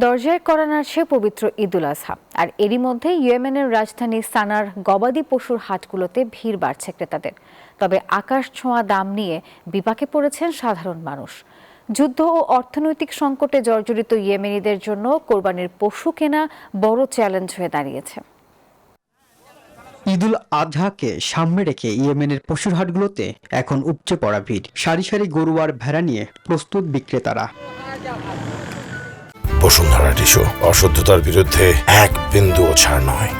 দরজায় কড়া নাড়ছে পবিত্র ঈদুল আজহা, আর এরই মধ্যে ইয়েমেনের রাজধানী সানার গবাদি পশুর হাটগুলোতে ভিড় বাড়ছে ক্রেতাদের। তবে আকাশ ছোঁয়া দাম নিয়ে বিপাকে পড়েছেন সাধারণ মানুষ। যুদ্ধ ও অর্থনৈতিক সংকটে জর্জরিত ইয়েমেনিদের জন্য কোরবানির পশু কেনা বড় চ্যালেঞ্জ হয়ে দাঁড়িয়েছে। ঈদুল আজহাকে সামনে রেখে ইয়েমেনের পশুর হাটগুলোতে এখন উপচে পড়া ভিড়। সারি সারি গরু আর ভেড়া নিয়ে প্রস্তুত বিক্রেতারা। বসুন্ধরা টিস্যু, অশুদ্ধতার বিরুদ্ধে এক বিন্দুও ছাড় নয়।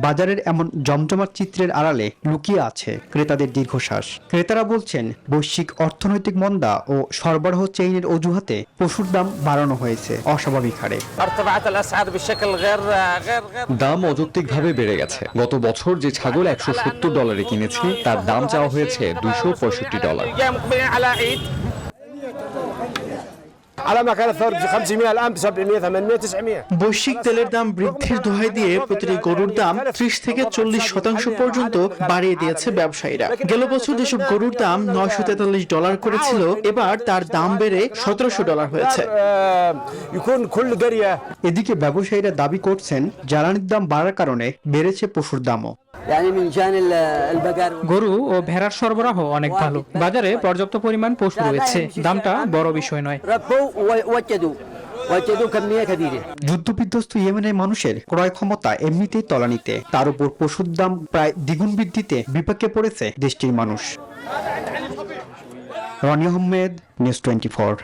বাজারের এমন জমজমাট চিত্রের আড়ালে লুকিয়ে আছে ক্রেতাদের দীর্ঘশ্বাস। ক্রেতারা বলছেন, বৈশ্বিক অর্থনৈতিক মন্দা ও সরবরাহ চেইনের অজুহাতে পশুর দাম বাড়ানো হয়েছে অস্বাভাবিক হারে। দাম অযৌক্তিকভাবে বেড়ে গেছে। গত বছর যে ছাগল $170 কিনেছি, তার দাম চাওয়া হয়েছে $265। বৈশ্বিক তেলের দাম বৃদ্ধির দোহাই দিয়ে প্রতিটি গরুর দাম 30 থেকে 40% পর্যন্ত বাড়িয়ে দিয়েছে ব্যবসায়ীরা। গেল বছর যেসব গরুর দাম $943 করেছিল, এবার তার দাম বেড়ে $1700 হয়েছে। এদিকে ব্যবসায়ীরা দাবি করছেন, জ্বালানির দাম বাড়ার কারণে বেড়েছে পশুর দামও। গরু ও ভেড়ার সরবরাহ অনেক ভালো, বাজারে পর্যাপ্ত পরিমাণ পশু রয়েছে, দামটা বড় বিষয় নয়। যুদ্ধবিধ্বস্ত ইয়েমেনের মানুষের ক্রয় ক্ষমতা এমনিতেই তলানিতে, তার উপর পশুর দাম প্রায় দ্বিগুণ বৃদ্ধিতে বিপাকে পড়েছে দেশটির মানুষ। রনি আহমেদ, নিউজ 24।